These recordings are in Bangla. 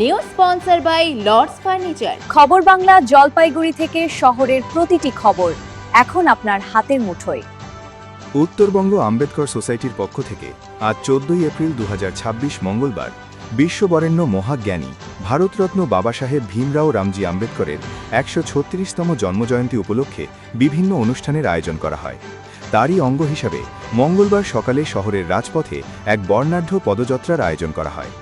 New sponsor by Lords furniture. Khabar Bangla Jalpaiguri থেকে শহরের প্রতিটি খবর এখন আপনার হাতের মুঠোয়। উত্তরবঙ্গ আম্বেদকর সোসাইটির পক্ষ থেকে আজ 14 এপ্রিল 2026 মঙ্গলবার বিশ্ববরেণ্য মহাজ্ঞানী ভারতরত্ন বাবাসাহেব ভীমরাও রামজি আম্বেদকরের 136তম জন্মজয়ন্তী উপলক্ষে বিভিন্ন অনুষ্ঠানের আয়োজন করা হয়। তারই অঙ্গ হিসাবে মঙ্গলবার সকালে শহরের রাজপথে এক বর্ণাঢ্য পদযাত্রার আয়োজন করা হয়।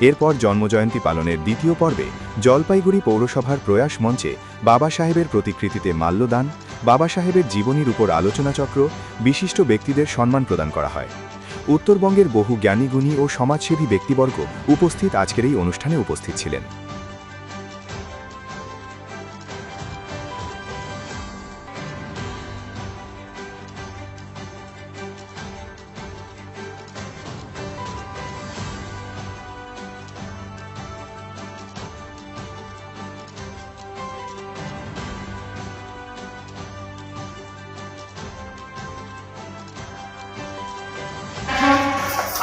এরপর জন্মজয়ন্তী পালনের দ্বিতীয় পর্বে জলপাইগুড়ি পৌরসভার প্রয়াস মঞ্চে বাবা সাহেবের প্রতিকৃতিতে মাল্যদান, বাবা সাহেবের জীবনীর উপর আলোচনাচক্র, বিশিষ্ট ব্যক্তিদের সম্মান প্রদান করা হয়। উত্তরবঙ্গের বহু জ্ঞানীগুণী ও সমাজসেবী ব্যক্তিবর্গ উপস্থিত আজকের এই অনুষ্ঠানে উপস্থিত ছিলেন।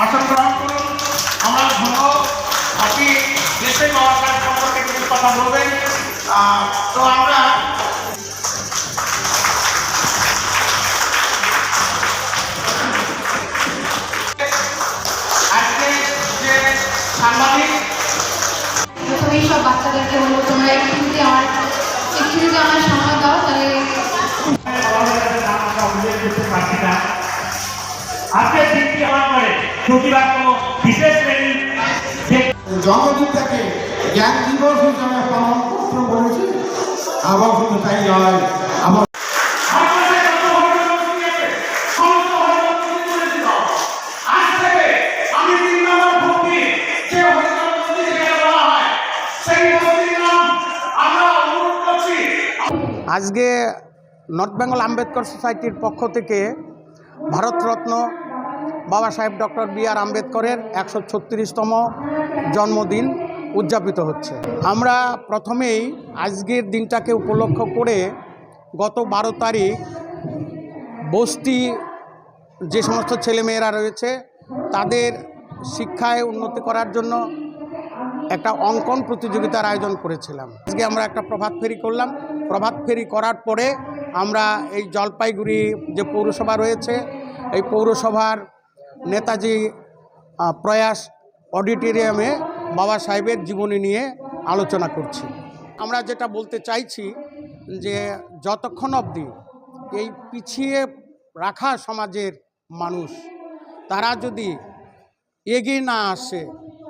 আসন গ্রহণ করুন। আমরা ধন্য আপনি দেশের মহাকাশ সম্পর্কে কিছু কথা বলবেন। তো আমরা আজকে যে সাংবাদিক প্রথমেই সব বাচ্চাদেরকে বলবো তোমরা একটু যদি আমার সময় দাও তাহলে আজকের দিনটি আমার করে প্রতিবার কোনো বিশেষ জন্মদিনটাকে জ্ঞান দিবস হিসাবে পালন করতে বলেছি। আবার শুধু তাই নয়, আবার আজকে নর্থ বেঙ্গল আম্বেদকর সোসাইটির পক্ষ থেকে ভারতরত্ন বাবা সাহেব ডক্টর বি.আর. আম্বেদকরের 136তম জন্মদিন উদযাপিত হচ্ছে। আমরা প্রথমেই আজকের দিনটাকে উপলক্ষ করে গত 12 তারিখ বস্তি যে সমস্ত ছেলেমেয়েরা রয়েছে তাদের শিক্ষায় উন্নতি করার জন্য একটা অঙ্কন প্রতিযোগিতার আয়োজন করেছিলাম। আজকে আমরা একটা প্রভাত ফেরি করলাম। প্রভাত ফেরি করার পরে আমরা এই জলপাইগুড়ি যে পৌরসভা রয়েছে এই পৌরসভার নেতাজি প্রয়াস অডিটোরিয়ামে বাবা সাহেবের জীবনী নিয়ে আলোচনা করছি। আমরা যেটা বলতে চাইছি যে যতক্ষণ অবধি এই পিছিয়ে রাখা সমাজের মানুষ তারা যদি এগিয়ে না আসে,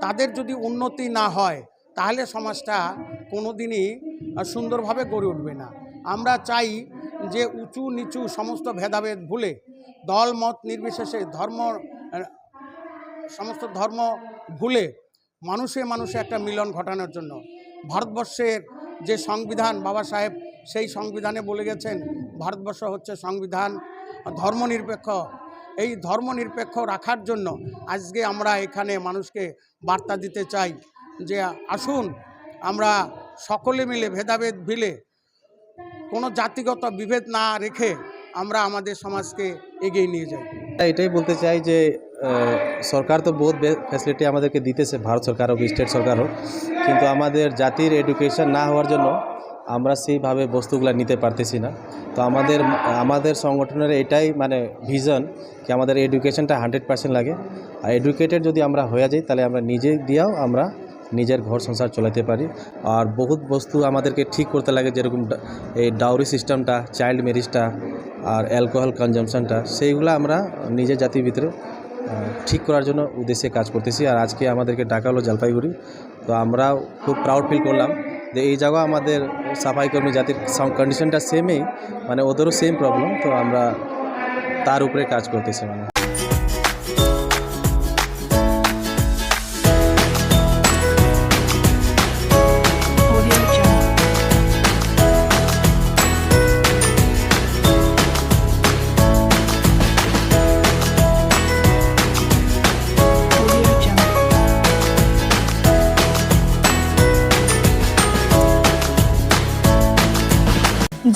তাদের যদি উন্নতি না হয়, তাহলে সমাজটা কোনো দিনই সুন্দরভাবে গড়ে উঠবে না। আমরা চাই যে উঁচু নিচু সমস্ত ভেদাভেদ ভুলে দল মত নির্বিশেষে সমস্ত ধর্ম ভুলে মানুষে মানুষে একটা মিলন ঘটানোর জন্য ভারতবর্ষের যে সংবিধান বাবা সাহেব সেই সংবিধানে বলে গেছেন ভারতবর্ষ হচ্ছে সংবিধান ধর্মনিরপেক্ষ। এই ধর্মনিরপেক্ষ রাখার জন্য আজকে আমরা এখানে মানুষকে বার্তা দিতে চাই যে আসুন আমরা সকলে মিলে ভেদাভেদ ভুলে কোনো জাতিগত বিভেদ না রেখে আমরা আমাদের সমাজকে এগিয়ে নিয়ে যাই। এটাই বলতে চাই যে সরকার তো বহুত ফ্যাসিলিটি আমাদেরকে দিতেছে, ভারত সরকার হোক স্টেট সরকার হোক, কিন্তু আমাদের জাতির এডুকেশন না হওয়ার জন্য আমরা সেইভাবে বস্তুগুলো নিতে পারতেছি না। তো আমাদের সংগঠনের এটাই ভিশন কি আমাদের এডুকেশনটা 100% লাগে। আর এডুকেটেড যদি আমরা হয়ে যাই তাহলে আমরা নিজে দিয়েও আমরা নিজের ঘর সংসার চলাতে পারি। আর বহুত বস্তু আমাদেরকে ঠিক করতে লাগে, যেরকম এই ডাউরি সিস্টেমটা, চাইল্ড ম্যারেজটা আর অ্যালকোহল কনজামশনটা, সেইগুলো আমরা নিজের জাতির ভিতরে ঠিক করার জন্য উদ্দেশ্যে কাজ করতেছি। আর আজকে আমাদেরকে ডাকা হলো জলপাইগুড়ি, তো আমরা খুব প্রাউড ফিল করলাম যে এই জায়গা আমাদের সাফাই কর্মী জাতির কন্ডিশনটা সেমই, ওদেরও সেম প্রবলেম, তো আমরা তার উপরে কাজ করতেছি।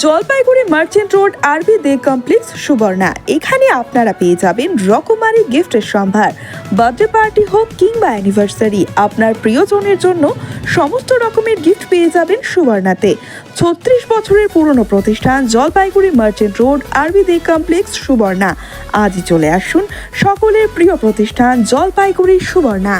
জলপাইগুড়ি মার্চেন্ট রোড আরবি দে কমপ্লেক্স সুবর্ণা। এখানে আপনারা পেয়ে যাবেন রকমারি গিফটের সম্ভার, বার্থডে পার্টি হোক কিংবা অ্যানিভার্সারি, আপনার প্রিয়জনের জন্য সমস্ত রকমের গিফট পেয়ে যাবেন সুবর্ণাতে। 36 বছরের পুরনো প্রতিষ্ঠান, জলপাইগুড়ি মার্চেন্ট রোড, আরবি দে কমপ্লেক্স, সুবর্ণা। আজই চলে আসুন সকলের প্রিয় প্রতিষ্ঠান জলপাইগুড়ি সুবর্ণা।